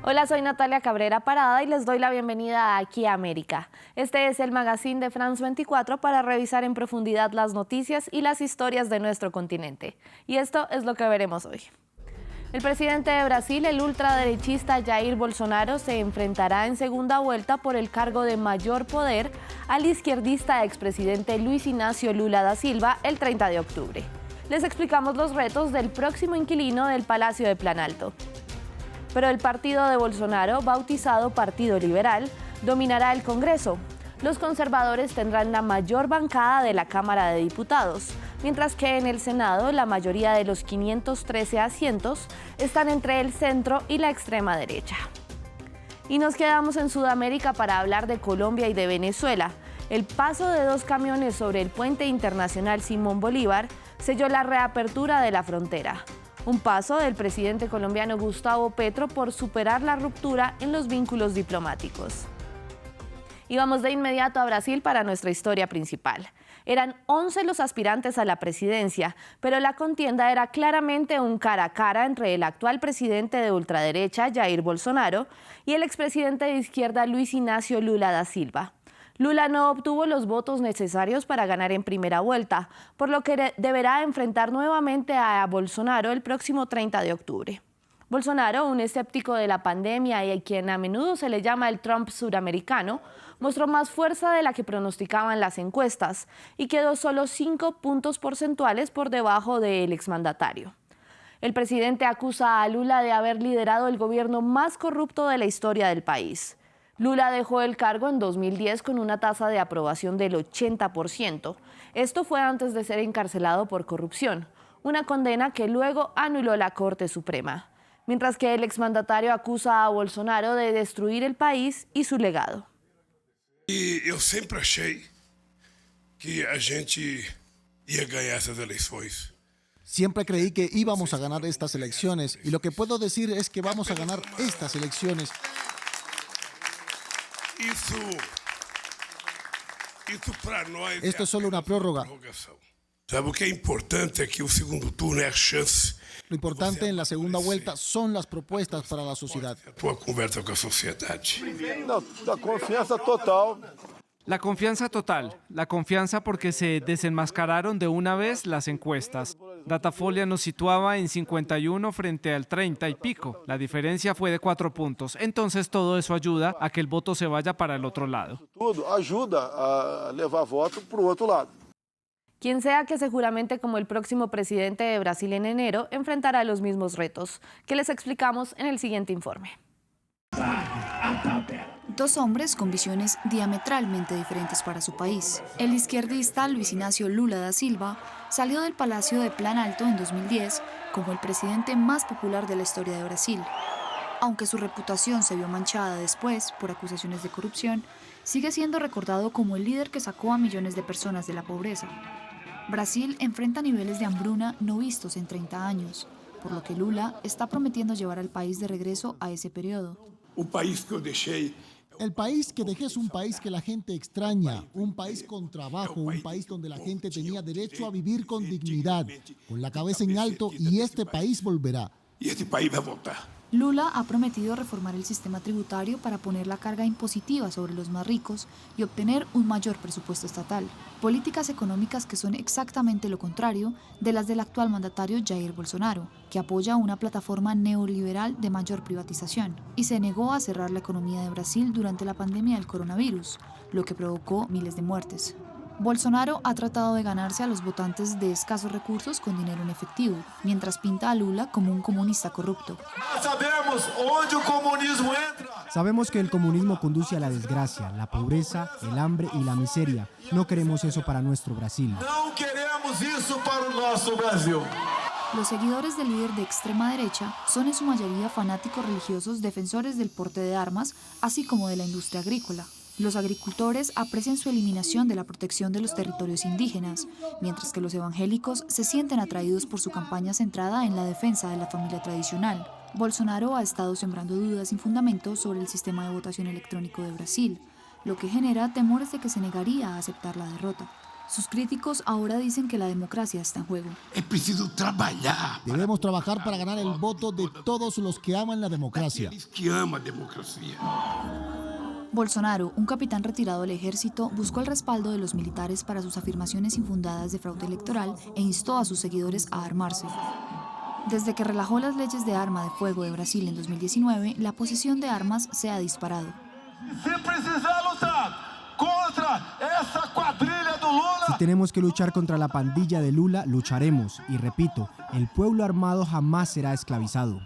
Hola, soy Natalia Cabrera Parada y les doy la bienvenida a Aquí a América. Este es el magazine de France 24 para revisar en profundidad las noticias y las historias de nuestro continente. Y esto es lo que veremos hoy. El presidente de Brasil, el ultraderechista Jair Bolsonaro, se enfrentará en segunda vuelta por el cargo de mayor poder al izquierdista expresidente Luiz Inácio Lula da Silva el 30 de octubre. Les explicamos los retos del próximo inquilino del Palacio de Planalto. Pero el partido de Bolsonaro, bautizado Partido Liberal, dominará el Congreso. Los conservadores tendrán la mayor bancada de la Cámara de Diputados, mientras que en el Senado la mayoría de los 513 asientos están entre el centro y la extrema derecha. Y nos quedamos en Sudamérica para hablar de Colombia y de Venezuela. El paso de 2 camiones sobre el puente internacional Simón Bolívar selló la reapertura de la frontera. Un paso del presidente colombiano Gustavo Petro por superar la ruptura en los vínculos diplomáticos. Y vamos de inmediato a Brasil para nuestra historia principal. Eran 11 los aspirantes a la presidencia, pero la contienda era claramente un cara a cara entre el actual presidente de ultraderecha, Jair Bolsonaro, y el expresidente de izquierda, Luiz Inácio Lula da Silva. Lula no obtuvo los votos necesarios para ganar en primera vuelta, por lo que deberá enfrentar nuevamente a Bolsonaro el próximo 30 de octubre. Bolsonaro, un escéptico de la pandemia y a quien a menudo se le llama el Trump suramericano, mostró más fuerza de la que pronosticaban las encuestas y quedó solo 5 puntos porcentuales por debajo del exmandatario. El presidente acusa a Lula de haber liderado el gobierno más corrupto de la historia del país. Lula dejó el cargo en 2010 con una tasa de aprobación del 80%. Esto fue antes de ser encarcelado por corrupción, una condena que luego anuló la Corte Suprema. Mientras que el exmandatario acusa a Bolsonaro de destruir el país y su legado. E eu sempre achei que a gente ia ganhar essas eleições. Siempre creí que íbamos a ganar estas elecciones y lo que puedo decir es que vamos a ganar estas elecciones. Esto es solo una prórroga. Sabe o que é importante é que o segundo turno é a chance. Lo importante en la segunda vuelta son las propuestas para la sociedad. Tua conversa com a sociedade. La confianza total. La confianza total, la confianza porque se desenmascararon de una vez las encuestas. Datafolia nos situaba en 51 frente al 30 y pico. La diferencia fue de 4 puntos. Entonces todo eso ayuda a que el voto se vaya para el otro lado. Tudo ajuda a levar voto para o outro lado. Quien sea que se juramente como el próximo presidente de Brasil en enero, enfrentará los mismos retos, que les explicamos en el siguiente informe. 2 hombres con visiones diametralmente diferentes para su país. El izquierdista Luiz Inácio Lula da Silva salió del Palacio de Planalto en 2010 como el presidente más popular de la historia de Brasil. Aunque su reputación se vio manchada después por acusaciones de corrupción, sigue siendo recordado como el líder que sacó a millones de personas de la pobreza. Brasil enfrenta niveles de hambruna no vistos en 30 años, por lo que Lula está prometiendo llevar al país de regreso a ese periodo. O país que eu deixei. El país que dejé es un país que la gente extraña, un país con trabajo, un país donde la gente tenía derecho a vivir con dignidad, con la cabeza en alto, y este país volverá. E este país vai voltar. Lula ha prometido reformar el sistema tributario para poner la carga impositiva sobre los más ricos y obtener un mayor presupuesto estatal. Políticas económicas que son exactamente lo contrario de las del actual mandatario Jair Bolsonaro, que apoya una plataforma neoliberal de mayor privatización y se negó a cerrar la economía de Brasil durante la pandemia del coronavirus, lo que provocó miles de muertes. Bolsonaro ha tratado de ganarse a los votantes de escasos recursos con dinero en efectivo, mientras pinta a Lula como un comunista corrupto. Sabemos que el comunismo conduce a la desgracia, la pobreza, el hambre y la miseria. No queremos eso para nuestro Brasil. Não queremos isso para o nosso Brasil. Los seguidores del líder de extrema derecha son en su mayoría fanáticos religiosos defensores del porte de armas, así como de la industria agrícola. Los agricultores aprecian su eliminación de la protección de los territorios indígenas, mientras que los evangélicos se sienten atraídos por su campaña centrada en la defensa de la familia tradicional. Bolsonaro ha estado sembrando dudas sin fundamento sobre el sistema de votación electrónico de Brasil, lo que genera temores de que se negaría a aceptar la derrota. Sus críticos ahora dicen que la democracia está en juego. Es preciso trabajar. Debemos trabajar para ganar el voto de todos los que aman la democracia. Que ama a democracia. Bolsonaro, un capitán retirado del ejército, buscó el respaldo de los militares para sus afirmaciones infundadas de fraude electoral e instó a sus seguidores a armarse. Desde que relajó las leyes de arma de fuego de Brasil en 2019, la posesión de armas se ha disparado. Si tenemos que luchar contra la pandilla de Lula, lucharemos. Y repito, el pueblo armado jamás será esclavizado.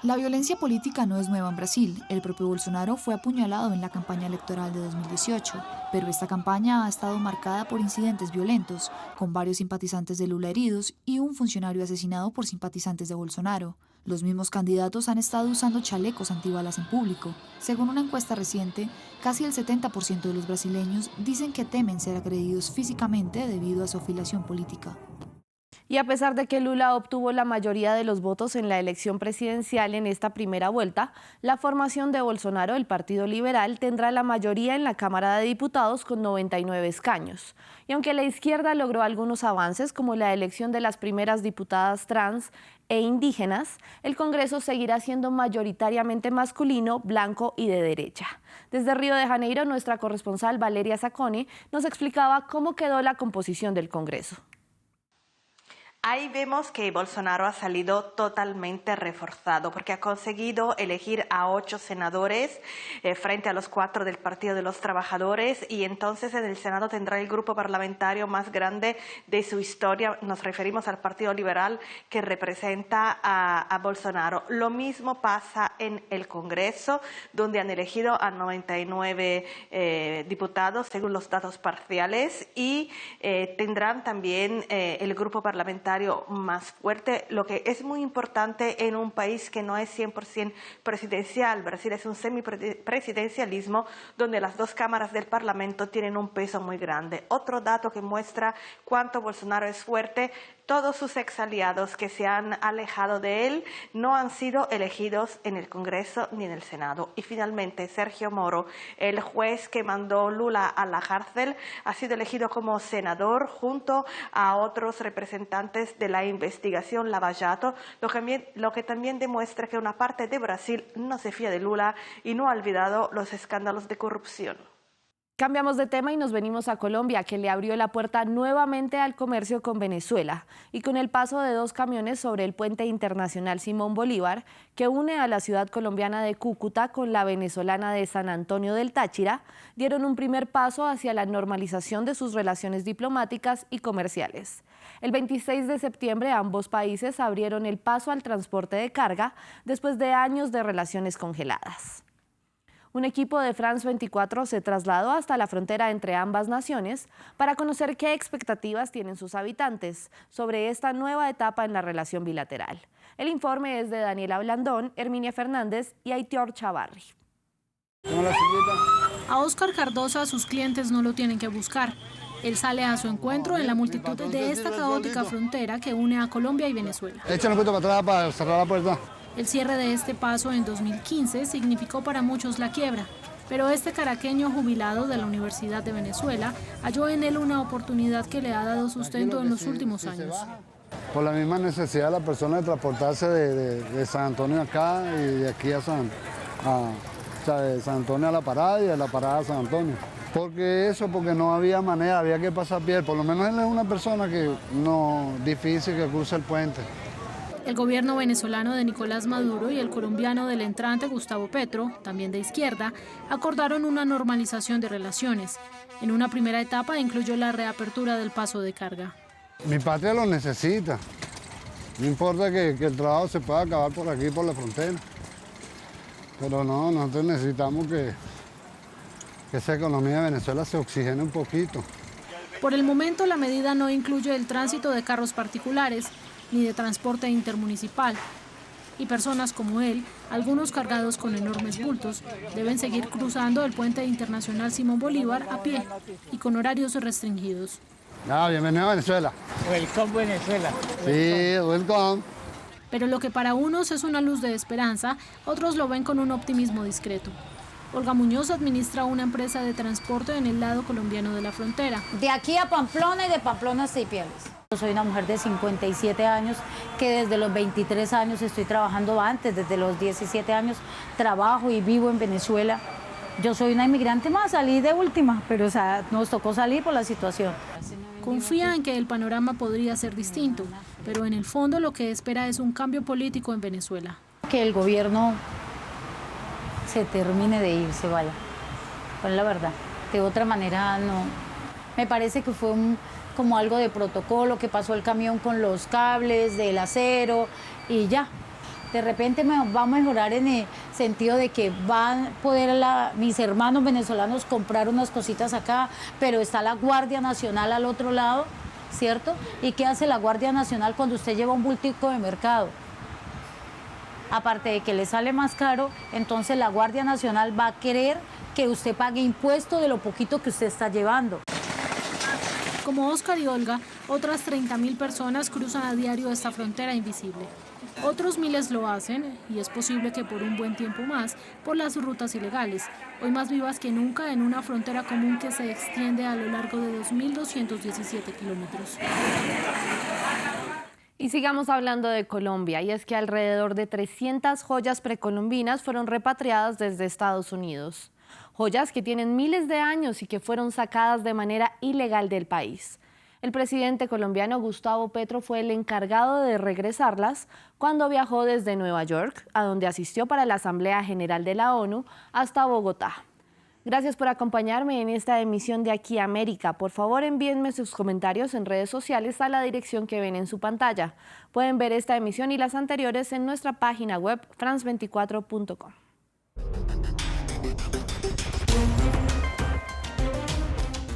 La violencia política no es nueva en Brasil. El propio Bolsonaro fue apuñalado en la campaña electoral de 2018, pero esta campaña ha estado marcada por incidentes violentos, con varios simpatizantes de Lula heridos y un funcionario asesinado por simpatizantes de Bolsonaro. Los mismos candidatos han estado usando chalecos antibalas en público. Según una encuesta reciente, casi el 70% de los brasileños dicen que temen ser agredidos físicamente debido a su afiliación política. Y a pesar de que Lula obtuvo la mayoría de los votos en la elección presidencial en esta primera vuelta, la formación de Bolsonaro, el Partido Liberal, tendrá la mayoría en la Cámara de Diputados con 99 escaños. Y aunque la izquierda logró algunos avances, como la elección de las primeras diputadas trans e indígenas, el Congreso seguirá siendo mayoritariamente masculino, blanco y de derecha. Desde Río de Janeiro, nuestra corresponsal Valeria Zacone nos explicaba cómo quedó la composición del Congreso. Ahí vemos que Bolsonaro ha salido totalmente reforzado porque ha conseguido elegir a 8 senadores frente a los 4 del Partido de los Trabajadores, y entonces en el Senado tendrá el grupo parlamentario más grande de su historia. Nos referimos al Partido Liberal, que representa a Bolsonaro. Lo mismo pasa en el Congreso, donde han elegido a 99 diputados según los datos parciales, y tendrán también el grupo parlamentario más fuerte, lo que es muy importante en un país que no es 100% presidencial. Brasil es un semipresidencialismo donde las 2 cámaras del Parlamento tienen un peso muy grande. Otro dato que muestra cuánto Bolsonaro es fuerte: todos sus exaliados que se han alejado de él no han sido elegidos en el Congreso ni en el Senado. Y finalmente, Sergio Moro, el juez que mandó Lula a la cárcel, ha sido elegido como senador junto a otros representantes de la investigación Lava Jato, lo que también demuestra que una parte de Brasil no se fía de Lula y no ha olvidado los escándalos de corrupción. Cambiamos de tema y nos venimos a Colombia, que le abrió la puerta nuevamente al comercio con Venezuela, y con el paso de 2 camiones sobre el puente internacional Simón Bolívar, que une a la ciudad colombiana de Cúcuta con la venezolana de San Antonio del Táchira, dieron un primer paso hacia la normalización de sus relaciones diplomáticas y comerciales. El 26 de septiembre ambos países abrieron el paso al transporte de carga después de años de relaciones congeladas. Un equipo de France 24 se trasladó hasta la frontera entre ambas naciones para conocer qué expectativas tienen sus habitantes sobre esta nueva etapa en la relación bilateral. El informe es de Daniela Blandón, Herminia Fernández y Aitor Chavarri. A Óscar Cardosa sus clientes no lo tienen que buscar. Él sale a su encuentro en la multitud de esta caótica frontera que une a Colombia y Venezuela. Échale un poquito para atrás para cerrar la puerta. El cierre de este paso en 2015 significó para muchos la quiebra, pero este caraqueño jubilado de la Universidad de Venezuela halló en él una oportunidad que le ha dado sustento en los últimos años. Por la misma necesidad de la persona de transportarse de San Antonio acá y de aquí de San Antonio a la parada y de la parada a San Antonio. Porque no había manera, había que pasar a pie. Por lo menos él es una persona que no difícil que cruce el puente. El gobierno venezolano de Nicolás Maduro y el colombiano del entrante Gustavo Petro, también de izquierda, acordaron una normalización de relaciones. En una primera etapa incluyó la reapertura del paso de carga. Mi patria lo necesita. No importa que el trabajo se pueda acabar por aquí, por la frontera. Pero no, nosotros necesitamos que esa economía de Venezuela se oxigene un poquito. Por el momento, la medida no incluye el tránsito de carros particulares ni de transporte intermunicipal. Y personas como él, algunos cargados con enormes bultos, deben seguir cruzando el puente internacional Simón Bolívar a pie y con horarios restringidos. Bienvenido a Venezuela. Welcome Venezuela. Sí, welcome. Pero lo que para unos es una luz de esperanza, otros lo ven con un optimismo discreto. Olga Muñoz administra una empresa de transporte en el lado colombiano de la frontera. De aquí a Pamplona y de Pamplona a Seipiales. Yo soy una mujer de 57 años que desde los 23 años estoy trabajando antes, desde los 17 años trabajo y vivo en Venezuela. Yo soy una inmigrante más, salí de última, pero o sea, nos tocó salir por la situación. Confía en que el panorama podría ser distinto, pero en el fondo lo que espera es un cambio político en Venezuela. Que el gobierno se termine de ir, se vaya. Pues la verdad, de otra manera no. Me parece que fue como algo de protocolo, que pasó el camión con los cables del acero y ya. De repente va a mejorar en el sentido de que van a poder mis hermanos venezolanos comprar unas cositas acá, pero está la Guardia Nacional al otro lado, ¿cierto? ¿Y qué hace la Guardia Nacional cuando usted lleva un bultico de mercado? Aparte de que le sale más caro, entonces la Guardia Nacional va a querer que usted pague impuesto de lo poquito que usted está llevando. Como Oscar y Olga, otras 30.000 personas cruzan a diario esta frontera invisible. Otros miles lo hacen, y es posible que por un buen tiempo más, por las rutas ilegales, hoy más vivas que nunca en una frontera común que se extiende a lo largo de 2.217 kilómetros. Y sigamos hablando de Colombia, y es que alrededor de 300 joyas precolombinas fueron repatriadas desde Estados Unidos. Joyas que tienen miles de años y que fueron sacadas de manera ilegal del país. El presidente colombiano Gustavo Petro fue el encargado de regresarlas cuando viajó desde Nueva York, a donde asistió para la Asamblea General de la ONU, hasta Bogotá. Gracias por acompañarme en esta emisión de Aquí América. Por favor, envíenme sus comentarios en redes sociales a la dirección que ven en su pantalla. Pueden ver esta emisión y las anteriores en nuestra página web france24.com.